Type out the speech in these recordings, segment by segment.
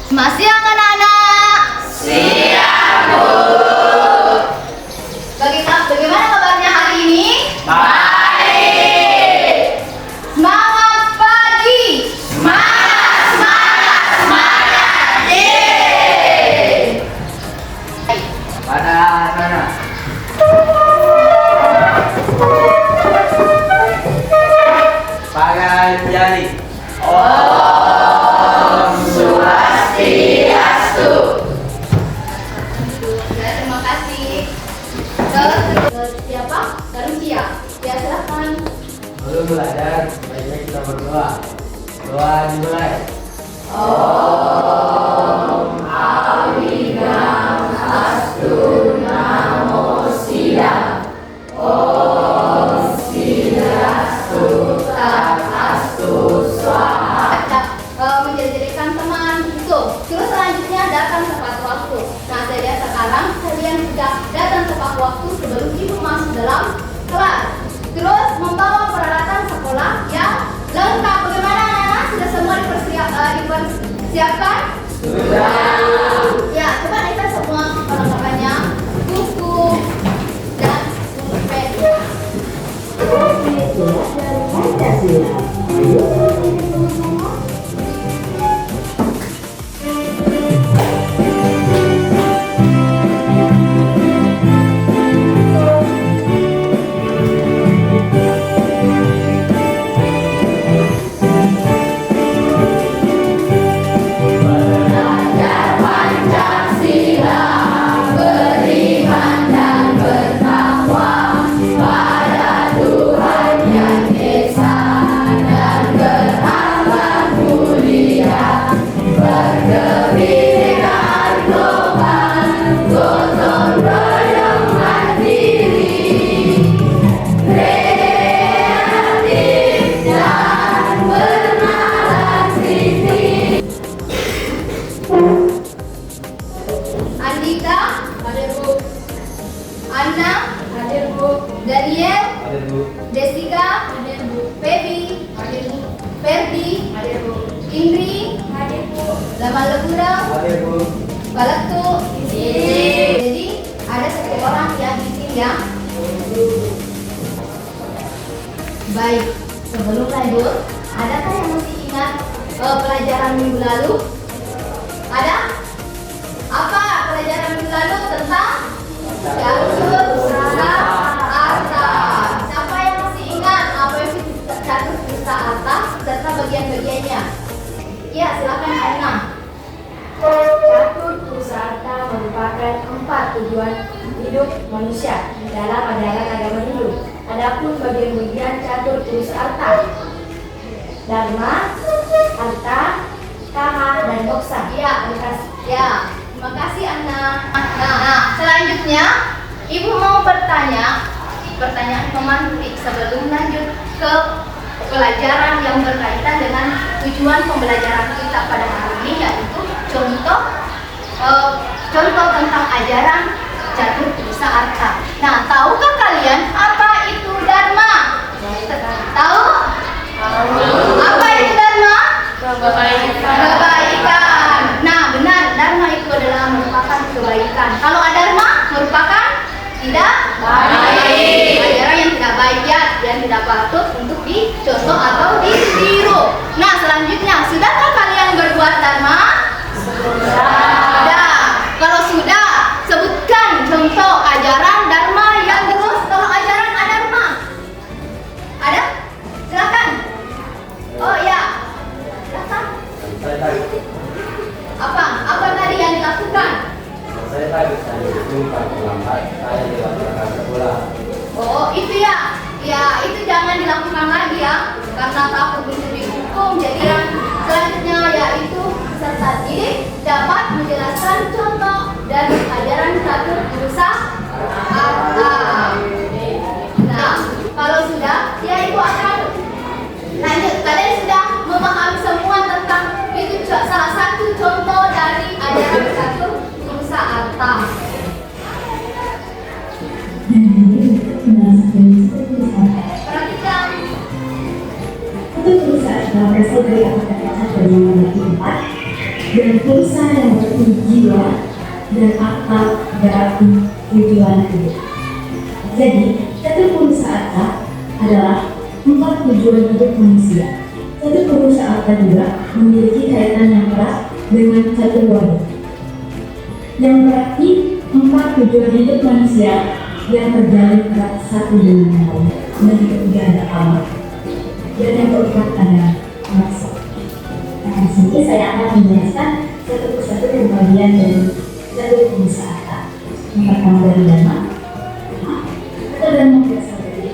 Masih siang anak-anak? Siap, Bu. Bagaimana kabarnya hari ini? Baik. Semangat pagi! Semangat, semangat, semangat. Yeay. Pada sana. Pakai jari. Om Swastiastu. Ya, terima kasih. Siapa? Garusia. Ya, silakan. Belum belajar, baiknya kita berdoa. Doa dimulai. Om Awigahastu Namo Siddham. Om Siddhastu Tadastu Swaha. Menjadi-jadikan teman itu. Terus selanjutnya datang tepat waktu. Nah, saya lihat sekarang kalian sudah datang tepat waktu sebelum ibu masuk dalam kelas. Terus membawa peralatan sekolah yang lengkap. Bagaimana anak-anak? Sudah semua dipersiapkan? Sudah. Ya, coba lihat semua perlengkapannya. Buku dan pulpen. Belajar Pancasila, beriman dan bertakwa pada Tuhan Yang Esa dan berakhlak mulia, berkebinekaan global, gotong royong mandiri, kreatif dan bernalar kritis. Andika, hadir Bu. Anna, hadir Bu. Daniel, Hadir Bu. Desika, hadir Bu. Pepi, hadir Bu. Ferdi, hadir Bu. Indri, hadir Bu. Lamal Legura, Hadir Bu. Balatu, jadi ada satu orang yang di sini ya. Baik, sebelum lanjut, adakah yang masih ingat pelajaran minggu lalu? Ada? Apa pelajaran minggu lalu tentang catur usaha arta? Siapa yang masih ingat apa itu catur usaha arta serta bagian-bagiannya? Ya, silakan Anna. Catur Pusarta merupakan 4 tujuan hidup manusia dalam ajaran agama Hindu. Adapun bagian-bagian catur Pusarta, Dharma, Arta, Kama, dan Moksa. Ya, terima kasih Anna. Nah, selanjutnya Ibu mau bertanya pertanyaan pemantik sebelum lanjut ke pelajaran yang berkaitan dengan tujuan pembelajaran kita pada hari ini, yaitu contoh tentang ajaran catur usaha arta. Nah, tahukah kalian apa itu Dharma? Tahu? Apa itu Dharma? Kebaikan. Nah, benar, Dharma itu adalah merupakan kebaikan. Kalau adharma merupakan tidak baik. Ajaran yang tidak baik, ya, yang tidak patut untuk dicontoh atau ditiru. Nah, selanjutnya, sudahkah kalian berbuat dharma? Sudah. Kalau sudah, sebutkan contoh ajaran dharma yang terus kalau ajaran adharma. Ada? Silakan. Oh ya. Silakan. Saya tadi. Apa tadi yang dilakukan? Saya tadi itu lambat. Saya dilakukan sekolah. Oh, itu ya. Ya, itu jangan dilakukan lagi ya. Karena takut untuk dihukum. Jadi yang selanjutnya yaitu peserta didik dapat menjelaskan contoh dan ajaran catur usaha arta. Nah, kalau sudah, ya Ibu akan lanjut. Kalian sudah memahami semua tentang itu salah satu contoh dari ajaran catur usaha arta. Perhatikan. Untuk perusahaan tersebut yang terdapat dari nomor 4 dan pulsa yang berarti jiwa, dan akal berarti tujuan hidup. Jadi, catur pulsa akal adalah 4 tujuan hidup manusia. Catur pulsa akal juga memiliki kaitan yang erat dengan catur wada, yang berarti 4 tujuan hidup manusia yang terjalin erat satu dengan yang lain. Dan yang ketiga ada amal, dan yang keempat ada masa. Nah, di sini saya akan menjelaskan satu persatu pembagian dari catur pulsa akal. Yang pertama dari dharma. Kata dharma berasal dari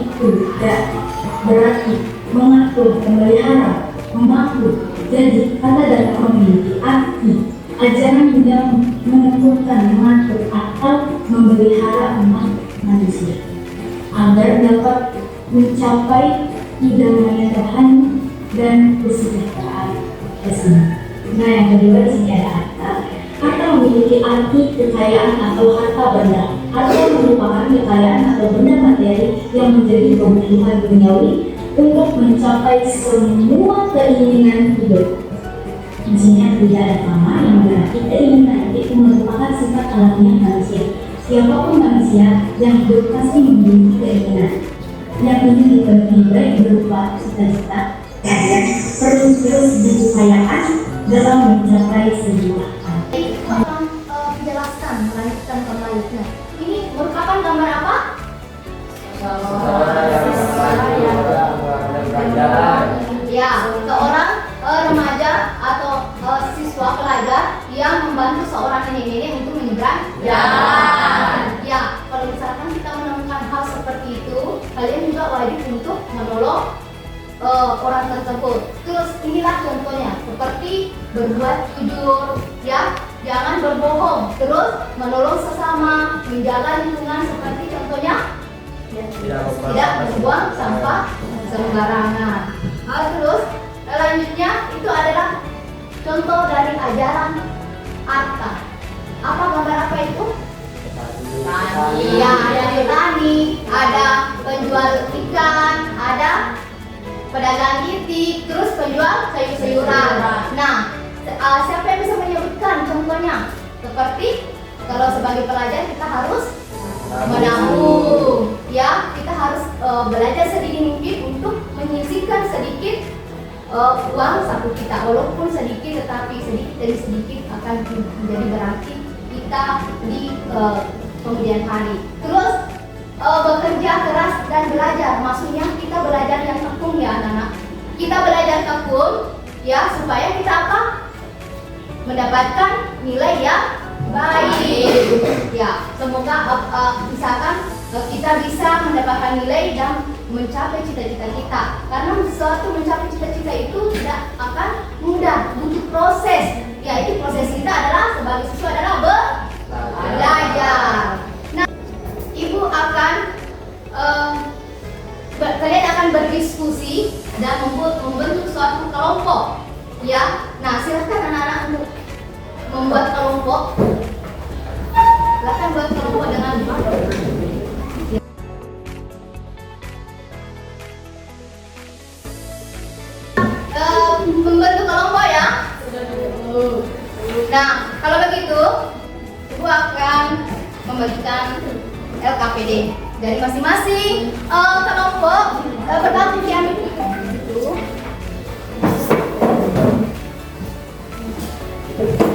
itu dan berarti mengatur, memelihara, memakhluk. Jadi kata dharma memiliki arti ajaran yang menentukan, mengatur atau memelihara umat manusia agar dapat mencapai idaman rohani dan kesejahteraan jasmani. Nah, yang kedua di sini ada harta. Harta memiliki arti kekayaan atau harta benda. Harta merupakan kekayaan atau benda materi yang menjadi kebutuhan duniawi untuk mencapai semua keinginan hidup. Di sini tidak ada kama yang berarti keinginan itu merupakan sifat alamiah manusia. Siapapun manusia yang hidup pasti memiliki keinginan yang ingin dipenuhi, baik berupa cita-cita dan perlu terus diupayakan dalam mencapai sebuah hal. Akan menjelaskan, melanjutkan kembalinya. Ini merupakan gambar apa? Ya, seorang remaja atau siswa pelajar yang membantu seorang nenek-nenek untuk menyeberang jalan. Ya, kalau misalkan kita menemukan hal seperti itu, kalian juga wajib untuk menolong orang tersebut. Terus inilah contohnya, seperti berbuat jujur, ya, jangan berbohong. Terus menolong sesama, menjaga lingkungan seperti contohnya tidak membuang sampah sembarangan. Terus selanjutnya itu adalah contoh dari ajaran Arta. Apa gambar apa itu? Ya, ada petani, ada penjual ikan, ada pedagang itik, terus penjual sayur-sayuran. Nah, siapa yang bisa menyebutkan contohnya? Seperti kalau sebagai pelajar kita harus menabung, ya, kita harus belajar sedikit mungkin untuk menyisihkan sedikit uang saku kita, walaupun sedikit, tetapi sedikit demi sedikit akan menjadi berarti kita di kemudian hari. Terus bekerja keras dan belajar, maksudnya kita belajar yang tekun, ya anak-anak. Kita belajar tekun, ya, supaya kita apa? Mendapatkan nilai yang baik. Ya, semoga misalkan kita bisa mendapatkan nilai dan mencapai cita-cita kita. Karena sesuatu mencapai cita-cita itu tidak akan mudah, butuh proses. Yaitu proses kita adalah sebagai siswa adalah belajar. Nah, ibu akan kalian akan berdiskusi dan membentuk suatu kelompok. Ya, nah silakan anak-anak untuk membuat kelompok. Silakan buat kelompok dengan membentuk kelompok, ya. Nah, kalau begitu, ibu akan membagikan LKPD dari masing-masing kelompok. Pertama diambil itu.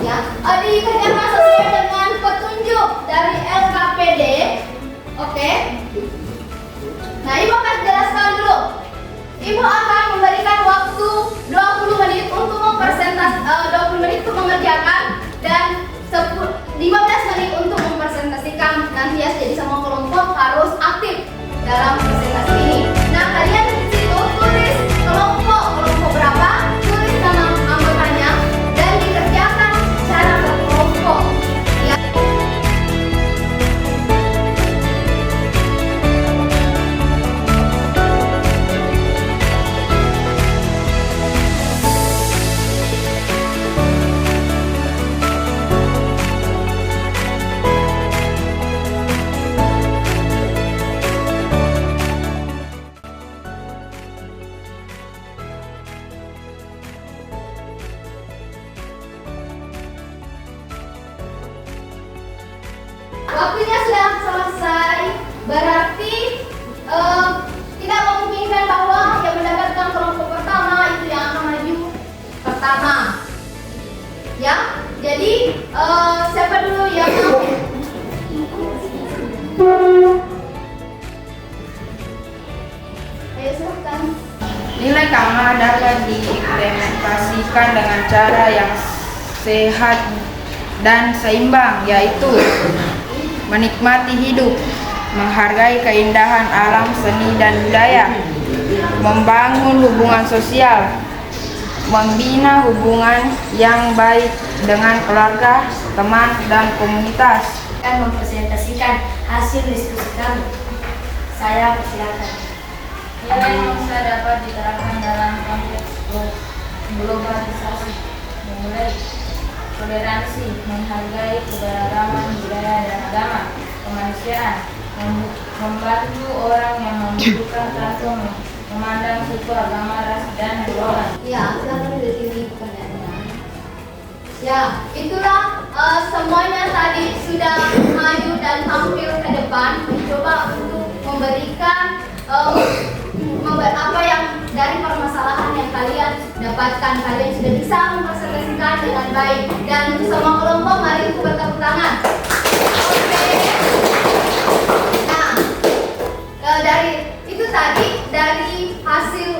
Ya, dikerjakan sesuai dengan petunjuk dari LKPD. Oke. Nah, ibu akan jelaskan dulu. Ibu akan memberikan waktu 20 menit untuk 20 menit untuk mengerjakan dan 15 menit untuk mempresentasikan. Nanti ya, jadi semua kelompok harus aktif dalam presentasi ini. Nah, kalian di situ tulis kelompok berapa, tulis nama anggotanya dan dikerjakan secara berkelompok. Ya. Berarti tidak memungkinkan bahwa yang mendapatkan kelompok pertama itu yang akan maju pertama. Ya, jadi siapa dulu yang mau? Ayo silahkan. Nilai keamanan dapat diimplementasikan dengan cara yang sehat dan seimbang, yaitu menikmati hidup, menghargai keindahan alam, seni dan budaya, membangun hubungan sosial, membina hubungan yang baik dengan keluarga, teman, dan komunitas. Akan mempresentasikan hasil diskusi kami. Saya persilakan. Nilai Nusa dapat diterapkan dalam konteks globalisasi, memulai toleransi, menghargai keberagaman budaya dan agama, kemanusiaan, membantu orang yang membutuhkan tanpa memandang suku, agama, ras, dan golongan. Ya, silakan dipilih pertanyaannya. Ya, itulah semuanya tadi sudah maju dan tampil ke depan mencoba untuk memberikan apa yang dari permasalahan yang kalian dapatkan, kalian sudah bisa mempresentasikan dengan baik. Dan untuk semua kelompok, mari kita bertepuk tangan. Oke. Nah, dari itu tadi dari hasil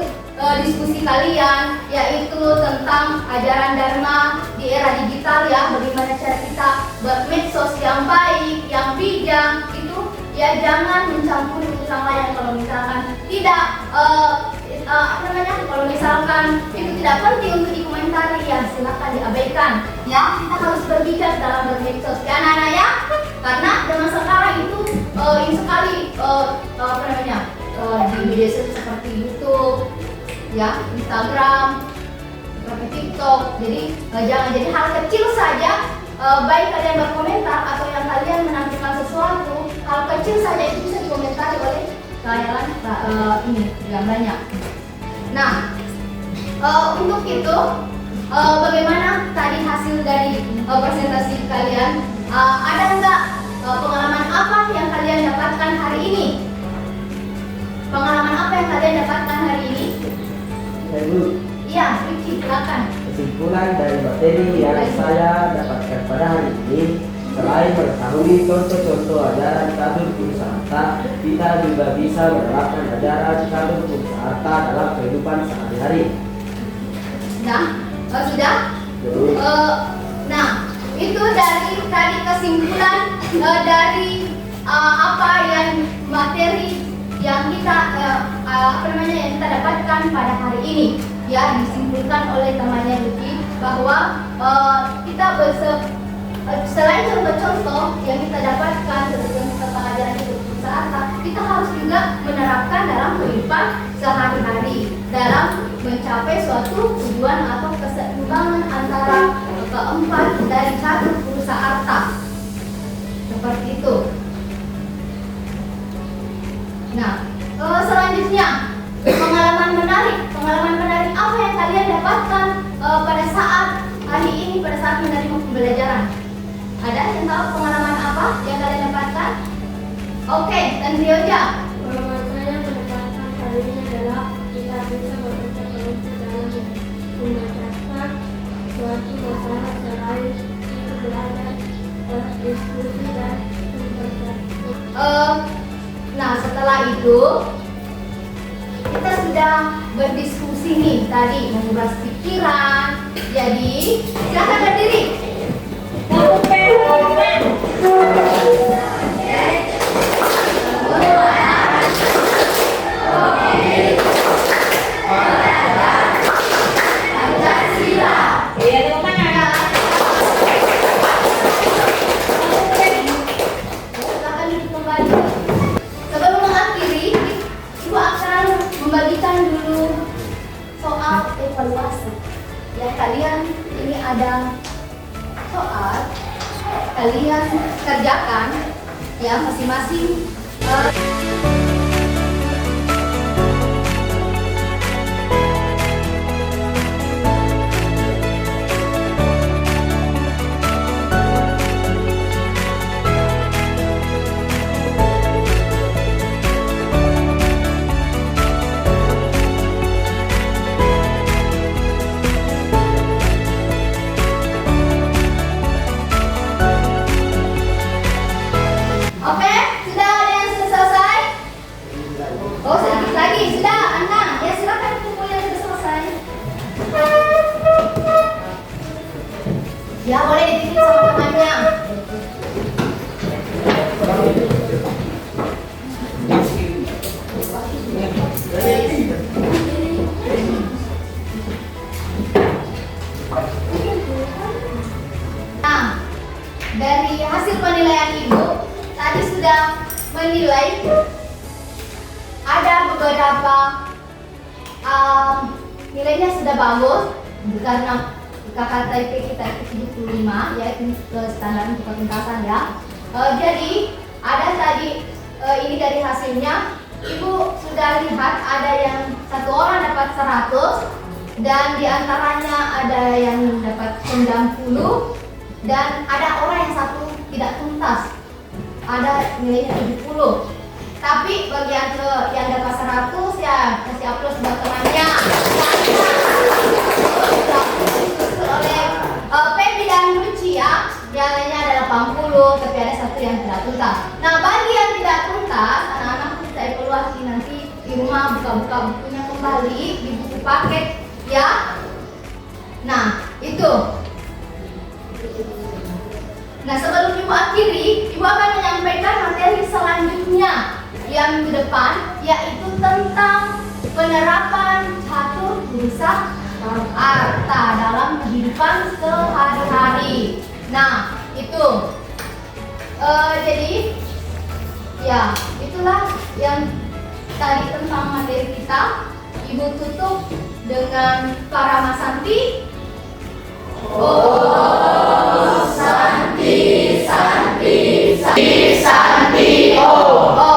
diskusi kalian, yaitu tentang ajaran Dharma di era digital, ya, bagaimana cara kita bermedsos yang baik, yang bijak, itu ya jangan mencampuri urusan lain. Kalau misalkan tidak kalau misalkan itu tidak penting untuk dikomentari, ya silakan diabaikan. Ya, kita harus berbicara dalam bermedsos, ya anak-anak ya, karena zaman sekarang itu ini sekali di media sosial seperti YouTube, ya, Instagram, seperti TikTok. Jadi jangan jadi hal kecil saja, baik kalian berkomentar atau yang kalian menampilkan sesuatu, hal kecil saja itu bisa dikomentari oleh kalian ini gambarnya. Nah, untuk itu bagaimana tadi hasil dari presentasi kalian? Ada enggak pengalaman apa yang kalian dapatkan hari ini? Pengalaman apa yang kalian dapatkan hari ini? Ibu, Iya, Riki, silakan. kesimpulan dari materi yang saya dapatkan pada hari ini, selain mengetahui contoh-contoh ajaran Catur Purusa Arta, kita juga bisa menerapkan ajaran Catur Purusa Arta dalam kehidupan sehari-hari. Nah, sudah? Terus, Nah, itu dari tadi kesimpulan dari apa yang materi yang kita yang kita dapatkan pada hari ini, ya, disimpulkan oleh temannya Luki bahwa kita selain contoh-contoh yang kita dapatkan tentang pengajaran hidup berusaha, kita harus juga menerapkan dalam kehidupan sehari-hari dalam mencapai suatu tujuan atau keseimbangan antara keempat dari Catur Purusa Arta. Seperti itu. Nah, selanjutnya pengalaman menarik apa yang kalian dapatkan pada saat hari ini, pada saat menerima pembelajaran? Ada yang tahu pengalaman apa yang kalian dapatkan? Oke, dan Rioja. Pengalaman saya mendapatkan hari ini adalah kita bisa bekerja kelompok dalam memecahkan suatu masalah selain itu belajar berdiskusi dan memperbaiki. Nah, setelah itu kita sudah berdiskusi nih tadi, menguras pikiran. Jadi silakan berdiri. Silakan duduk kembali. Sebelum mengakhiri, Ibu akan membagikan dulu soal evaluasi. Ya, kalian ini ada soal, kalian kerjakan ya masing-masing. menilai ada beberapa nilainya sudah bagus karena KKTP kita itu 75, yaitu standar untuk pentuntasan ya. Jadi ada tadi ini dari hasilnya, Ibu sudah lihat ada yang satu orang dapat 100 dan diantaranya ada yang dapat 90 dan ada orang yang satu tidak tuntas, ada nilainya 70. Tapi bagi yang dapat 100 ya kasih aplaus buat temannya. Oleh Pepi dan Lucia ya, yang lainnya ada 80, tapi ada satu yang tidak tuntas. Nah, bagi yang tidak tuntas, anak-anak kita evaluasi nanti di rumah, buka-buka bukunya kembali di buku paket ya. Nah, itu. Nah, sebelum Ibu akhiri, Ibu akan menyampaikan materi selanjutnya yang ke depan, yaitu tentang penerapan catur tulisan arta dalam kehidupan sehari-hari. Nah, itu. Jadi, ya itulah yang tadi tentang materi kita. Ibu tutup dengan Para Masanti. Oh, Santi, Santi, Santi, Santi, oh.